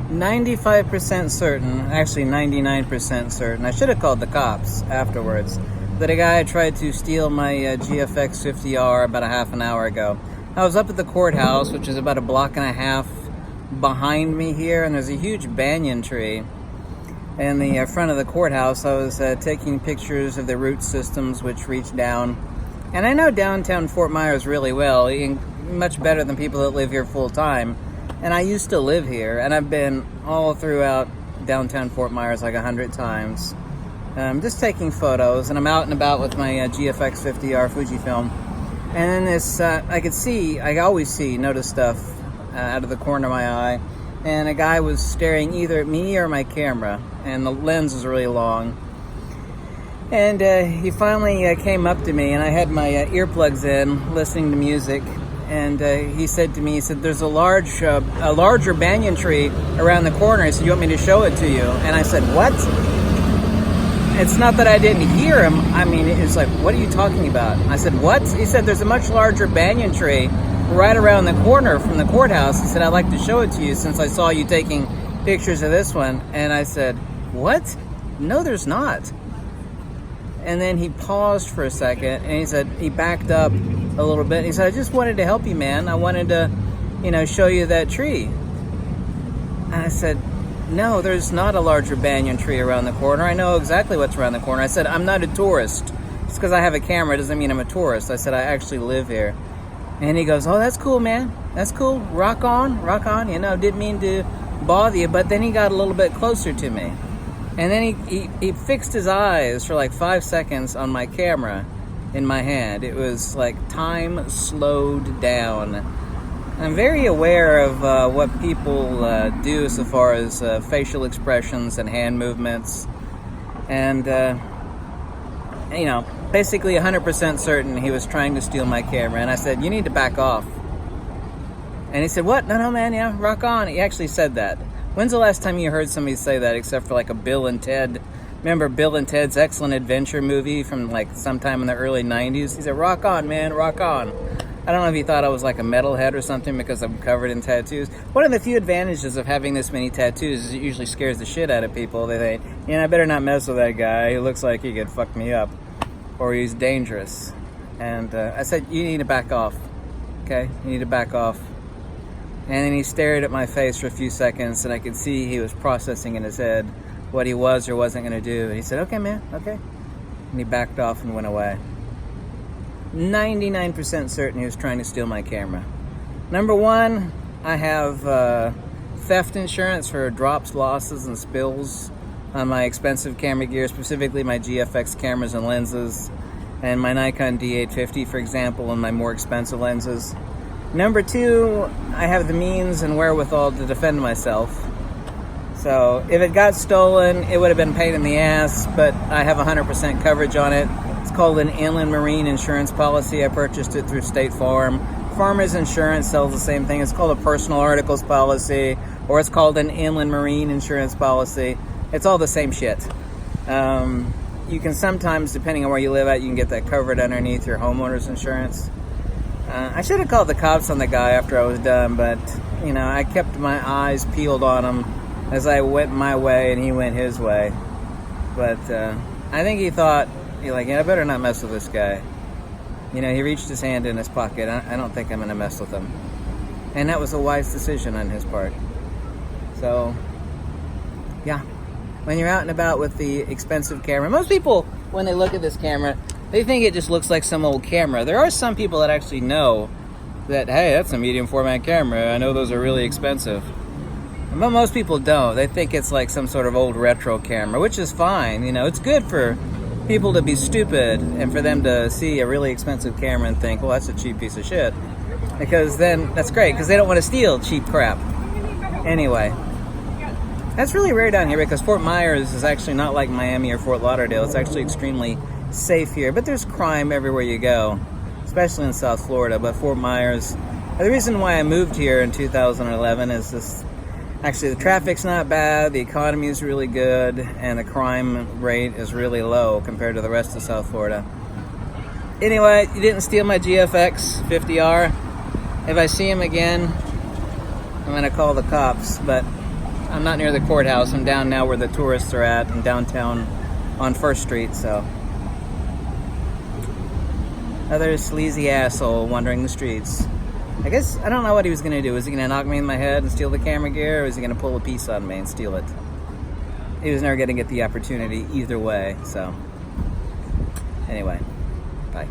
95% certain, actually 99% certain, I should have called the cops afterwards, that a guy tried to steal my GFX 50R about a half an hour ago. I was up at the courthouse, which is about a block and a half behind me here, and there's a huge banyan tree in the front of the courthouse. I was taking pictures of the root systems which reach down. And I know downtown Fort Myers really well, much better than people that live here full time. And I used to live here, and I've been all throughout downtown Fort Myers like 100 times. Just taking photos, and I'm out and about with my GFX 50R Fujifilm. And then this, I always notice stuff out of the corner of my eye. And a guy was staring either at me or my camera, and the lens was really long. And he finally came up to me, and I had my earplugs in, listening to music. And he said to me, there's a larger banyan tree around the corner. He said, you want me to show it to you? And I said, what? It's not that I didn't hear him. I mean, it's like, what are you talking about? I said, what? He said, there's a much larger banyan tree right around the corner from the courthouse. He said, I'd like to show it to you since I saw you taking pictures of this one. And I said, what? No, there's not. And then he paused for a second, and he said, he backed up a little bit. He said, I just wanted to help you, man. I wanted to, show you that tree. And I said, no, there's not a larger banyan tree around the corner. I know exactly what's around the corner. I said, I'm not a tourist. Just because I have a camera doesn't mean I'm a tourist. I said, I actually live here. And he goes, oh, that's cool, man. That's cool. Rock on, rock on. Didn't mean to bother you. But then he got a little bit closer to me. And then he fixed his eyes for like 5 seconds on my camera in my hand. It was like time slowed down. I'm very aware of what people do so far as facial expressions and hand movements. And, basically 100% certain he was trying to steal my camera. And I said, you need to back off. And he said, what? No, man, yeah, rock on. He actually said that. When's the last time you heard somebody say that except for like a Bill and Ted? Remember Bill and Ted's Excellent Adventure movie from like sometime in the early 90s? He said, rock on, man, rock on. I don't know if he thought I was like a metalhead or something because I'm covered in tattoos. One of the few advantages of having this many tattoos is it usually scares the shit out of people. They think, I better not mess with that guy. He looks like he could fuck me up. Or he's dangerous. And I said, you need to back off. Okay? You need to back off. And then he stared at my face for a few seconds, and I could see he was processing in his head what he was or wasn't going to do. And he said, okay, man, okay. And he backed off and went away. 99% certain he was trying to steal my camera. Number one, I have theft insurance for drops, losses, and spills on my expensive camera gear, specifically my GFX cameras and lenses, and my Nikon D850, for example, and my more expensive lenses. Number two, I have the means and wherewithal to defend myself. So if it got stolen, it would have been a pain in the ass, but I have 100% coverage on it. It's called an inland marine insurance policy. I purchased it through State Farm. Farmers Insurance sells the same thing. It's called a personal articles policy, or it's called an inland marine insurance policy. It's all the same shit. You can sometimes, depending on where you live at, you can get that covered underneath your homeowner's insurance. I should have called the cops on the guy after I was done, but, I kept my eyes peeled on him as I went my way and he went his way. But I think he thought, I better not mess with this guy. He reached his hand in his pocket. I don't think I'm going to mess with him. And that was a wise decision on his part. So, yeah. When you're out and about with the expensive camera, most people, when they look at this camera, they think it just looks like some old camera. There are some people that actually know that, hey, that's a medium format camera. I know those are really expensive. But most people don't. They think it's like some sort of old retro camera, which is fine. It's good for people to be stupid and for them to see a really expensive camera and think, well, that's a cheap piece of shit. Because then, that's great, because they don't want to steal cheap crap. Anyway. That's really rare down here because Fort Myers is actually not like Miami or Fort Lauderdale. It's actually extremely safe here, but there's crime everywhere you go, especially in South Florida. But Fort Myers, the reason why I moved here in 2011 is this: actually the traffic's not bad, the economy is really good, and the crime rate is really low compared to the rest of South Florida. Anyway, you didn't steal my GFX 50R. If I see him again, I'm gonna call the cops. But I'm not near the courthouse. I'm down now where the tourists are at in downtown on 1st Street, so. Another sleazy asshole wandering the streets. I guess, I don't know what he was going to do. Was he going to knock me in my head and steal the camera gear, or was he going to pull a piece on me and steal it? He was never going to get the opportunity either way, so. Anyway, bye.